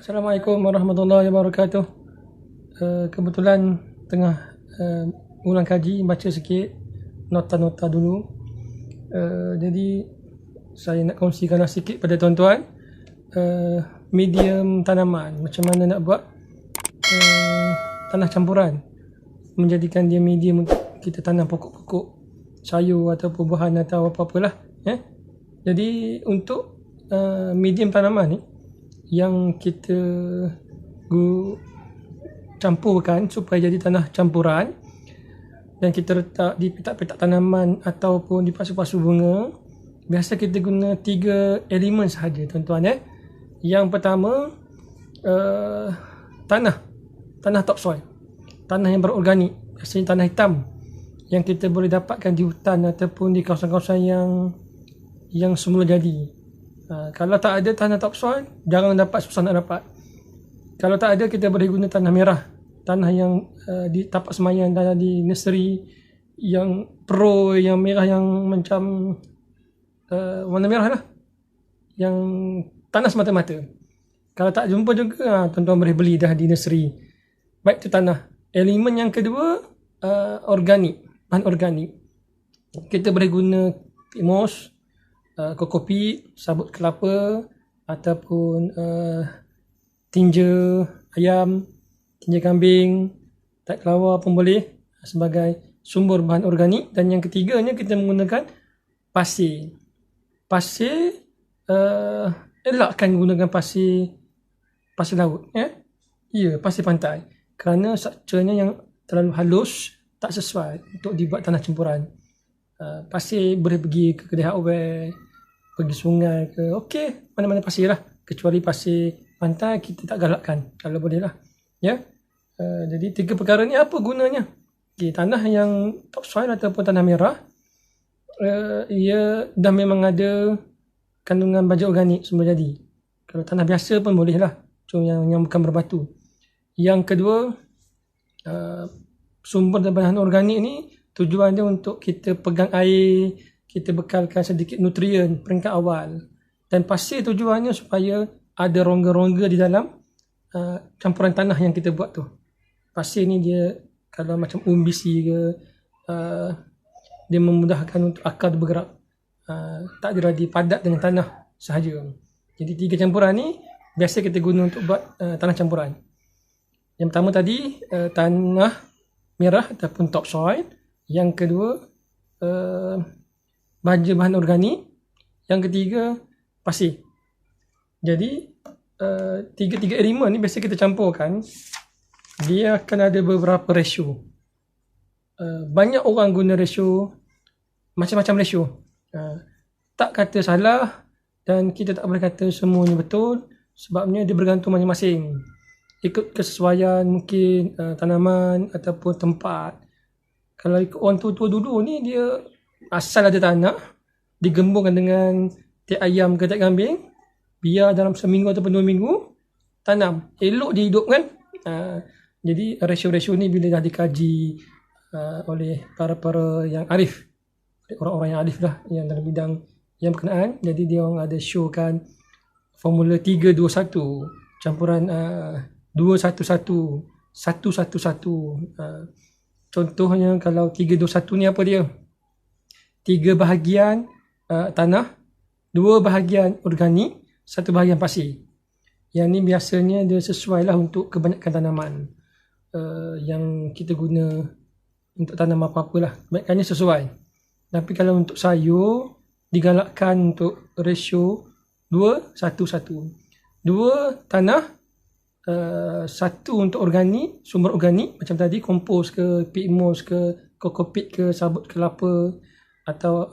Assalamualaikum warahmatullahi wabarakatuh. Kebetulan tengah ulang kaji, baca sikit nota-nota dulu. Jadi saya nak kongsikanlah sikit pada tuan-tuan medium tanaman, macam mana nak buat tanah campuran, menjadikan dia medium untuk kita tanam pokok-pokok sayur ataupun buahan atau apa-apalah. Jadi untuk medium tanaman ni yang kita campurkan supaya jadi tanah campuran dan kita letak di petak-petak tanaman ataupun di pasu-pasu bunga, biasa kita guna 3 elemen sahaja tuan-tuan. Yang pertama tanah topsoil, tanah yang berorganik, biasanya tanah hitam yang kita boleh dapatkan di hutan ataupun di kawasan-kawasan yang semula jadi. Kalau tak ada tanah topsoil, jarang dapat, susah nak dapat. Kalau tak ada, kita boleh guna tanah merah, tanah yang di tapak semayan, tanah di nursery yang pro, yang merah, yang macam warna merah lah, yang tanah semata-mata. Kalau tak jumpa juga, tuan-tuan boleh beli dah di nursery. Baik, itu tanah. Elemen yang kedua, organik, bahan organik. Kita boleh guna moss, kokopit, sabut kelapa ataupun tinja ayam, tinja kambing, tak kelawar pun boleh sebagai sumber bahan organik. Dan yang ketiganya kita menggunakan pasir. Pasir elakkan gunakan pasir laut, ya, pasir pantai, kerana strukturnya yang terlalu halus, tak sesuai untuk dibuat tanah campuran. Pasir boleh pergi ke kedai hardware, pergi sungai ke, okey, mana-mana pasir lah, kecuali pasir pantai kita tak galakkan kalau boleh lah, ya. Jadi 3 perkara ni apa gunanya? Tanah yang topsoil ataupun tanah merah, ia dah memang ada kandungan baja organik semula jadi. Kalau tanah biasa pun boleh lah, cuma yang bukan berbatu. Yang kedua, sumber dan bahan organik ni tujuan dia untuk kita pegang air, kita bekalkan sedikit nutrien peringkat awal. Dan pasir tujuannya supaya ada rongga-rongga di dalam campuran tanah yang kita buat tu. Pasir ni dia kalau macam umbisi ke, dia memudahkan untuk akar dia bergerak. Tak jadi padat dengan tanah sahaja. Jadi 3 campuran ni biasa kita guna untuk buat tanah campuran. Yang pertama tadi tanah merah ataupun topsoil. Yang kedua bahan organik. Yang ketiga pasir. Jadi tiga elemen ni biasa kita campurkan, dia akan ada beberapa ratio. Banyak orang guna ratio, macam-macam ratio. Tak kata salah dan kita tak boleh kata semuanya betul, sebabnya dia bergantung masing-masing, ikut kesesuaian mungkin tanaman ataupun tempat. Kalau ikut orang tua-tua dulu ni, dia asal ada tanah, digembungkan dengan tiak ayam ke tiak kambing, biar dalam seminggu ataupun 2 minggu tanam, elok dihidupkan. Jadi ratio-ratio ni bila dah dikaji oleh para yang arif, orang-orang yang arif lah, yang dalam bidang yang berkenaan, jadi dia orang ada showkan formula 3-2-1, campuran 2-1-1, 1-1-1. Contohnya kalau 3-2-1 ni apa dia? 3 bahagian tanah, 2 bahagian organik, 1 bahagian pasir. Yang ni biasanya dia sesuai lah untuk kebanyakan tanaman yang kita guna untuk tanam apa-apa lah, kebanyakannya sesuai. Tapi kalau untuk sayur, digalakkan untuk ratio 2-1-1. 2 tanah, 1 untuk organik, sumber organik macam tadi, kompos ke, peat moss ke, kokopit ke, sabut kelapa atau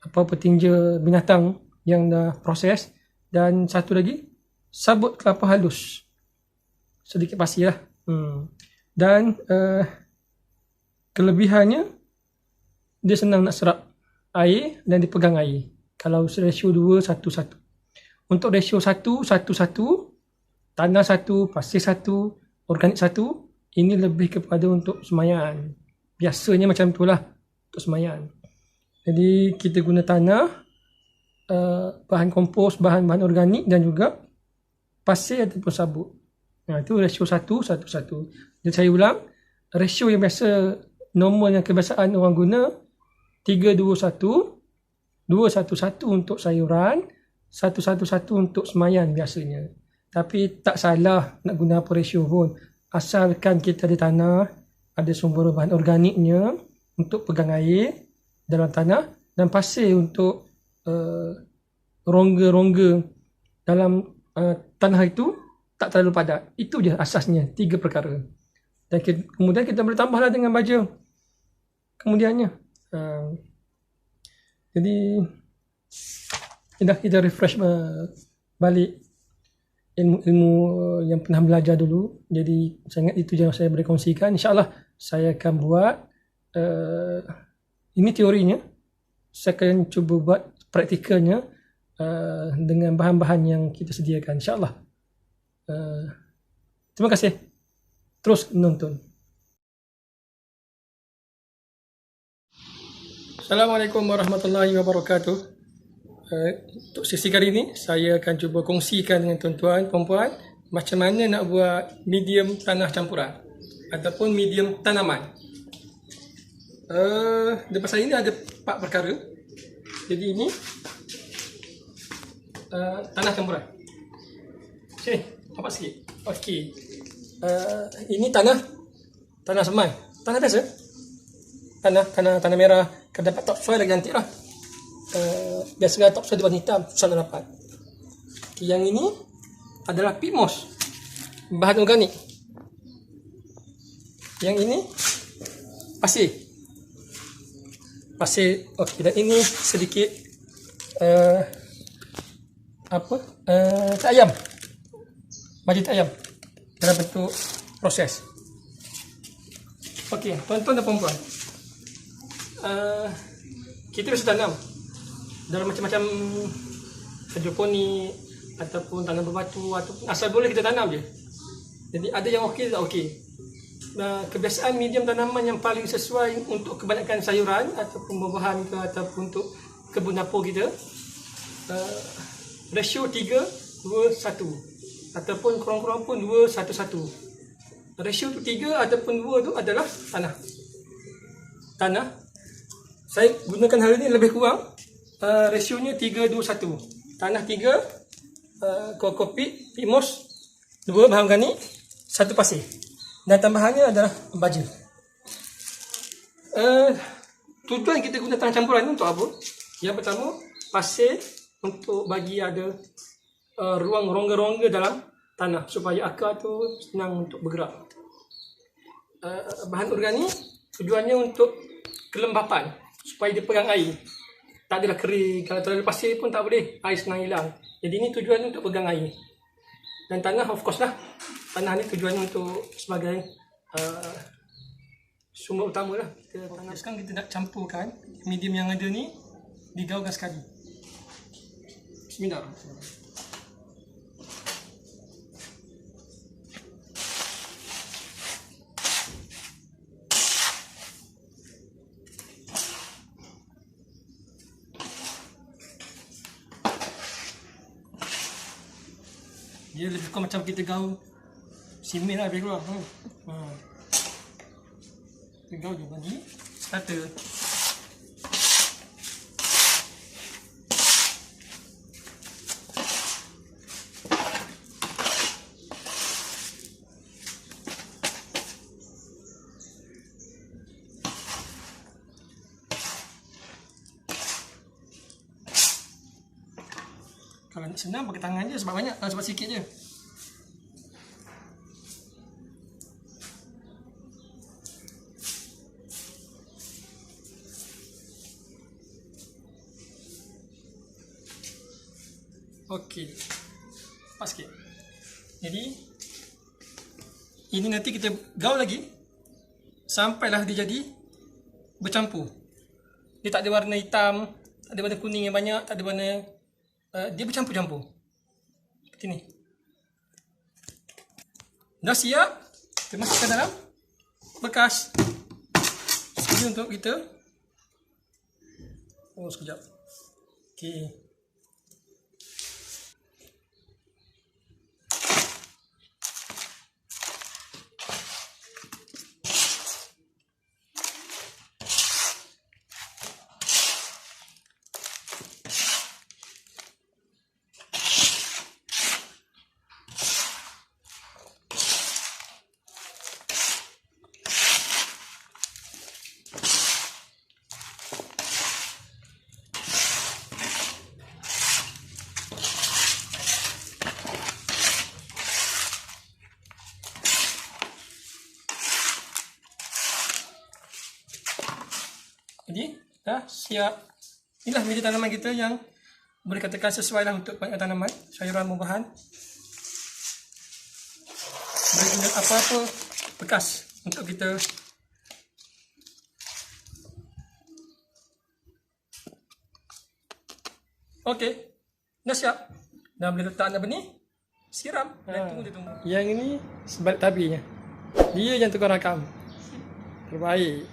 apa tinja binatang yang dah proses. Dan 1 lagi, sabut kelapa halus, sedikit pasir lah. Dan kelebihannya, dia senang nak serap air dan dipegang air. Kalau ratio 2-1-1. Untuk ratio 1-1-1, tanah 1, pasir 1, organik 1, ini lebih kepada untuk semayan. Biasanya macam itulah untuk semayan. Jadi kita guna tanah, bahan kompos, bahan-bahan organik dan juga pasir ataupun sabut. Itu ratio 1:1:1. Jadi saya ulang, ratio yang biasa normal yang kebiasaan orang guna 3:2:1, 2:1:1 untuk sayuran, 1:1:1 untuk semayan biasanya. Tapi tak salah nak guna apa ratio pun, asalkan kita ada tanah, ada sumber bahan organiknya untuk pegang air dalam tanah, dan pasir untuk rongga-rongga dalam tanah itu tak terlalu padat. Itu je asasnya, 3 perkara. Dan kemudian kita boleh tambahlah dengan baja kemudiannya. Jadi kita refresh balik ilmu-ilmu yang pernah belajar dulu. Jadi sangat itu yang saya boleh kongsikan. InsyaAllah saya akan buat ini teorinya. Saya akan cuba buat praktikalnya dengan bahan-bahan yang kita sediakan, insyaAllah. Terima kasih. Terus menonton. Assalamualaikum warahmatullahi wabarakatuh. Untuk sesi kali ini saya akan cuba kongsikan dengan tuan-tuan, perempuan macam mana nak buat medium tanah campuran ataupun medium tanaman. Depan saya ini ada 4 perkara. Jadi ini tanah campuran. Sini, nampak sikit. Okey. Ini tanah semai. Tanah biasa. Tanah merah. Kalau dapat topsoil lagi cantik lah. Biasanya topsoil di warna hitam, susah nak dapat. Yang ini adalah peat moss, bahan organik. Yang ini pasir. Okey, dan ini sedikit tak ayam. Baju tak ayam dalam bentuk proses. Okey, tuan-tuan dan puan-puan, kita biasa tanam dalam macam-macam hidroponik ataupun tanam berbatu, ataupun asal boleh kita tanam je. Jadi ada yang okey, tak okey. Kebiasaan medium tanaman yang paling sesuai untuk kebanyakan sayuran ataupun buah-buahan ke ataupun untuk kebun dapur kita, ratio 3:2:1 ataupun kurang-kurang pun 2:1:1. Ratio 3 ataupun 2 tu adalah tanah. Saya gunakan hari ini lebih kurang rasionya 3:2:1. Tanah 3, kokopit, peat moss 2, bahan organik, 1 pasir. Dan tambahannya adalah baja. Tujuan kita guna tanah campuran ni untuk apa? Yang pertama, pasir untuk bagi ada ruang rongga-rongga dalam tanah supaya akar tu senang untuk bergerak. Bahan organik tujuannya untuk kelembapan supaya dia pegang air. Tak adalah kering. Kalau terlalu pasir pun tak boleh, air senang hilang. Jadi ini tujuannya untuk pegang air. Dan tanah of course lah. Tanah ni tujuannya untuk sebagai sumber utama lah. Sekarang kita nak campurkan medium yang ada ni, digaulkan sekali. Bismillahirrahmanirrahim. Dia lebih kurang macam kita gaul simen lah, lebih kurang. Kita gaul je bagi starter. Kalau nak senang pakai tangan je, sebab banyak, sebab sikit je. Okey, pas sikit. Jadi ini nanti kita gaul lagi sampailah dia jadi bercampur. Dia tak ada warna hitam, tak ada warna kuning yang banyak, tak ada warna, dia bercampur-campur seperti ni. Dah siap, kita masukkan dalam bekas. Ini untuk kita. Sekejap. Okey. Jadi dah siap. Inilah media tanaman kita yang boleh katakan sesuai lah untuk banyak tanaman, sayuran buah-buahan. Boleh guna apa-apa bekas untuk kita. Okey, dah siap. Dah boleh letak anda benih, siram dan tunggu dia tumbuh. Yang ini sebalik tabinya. Dia yang tukar rakam. Terbaik.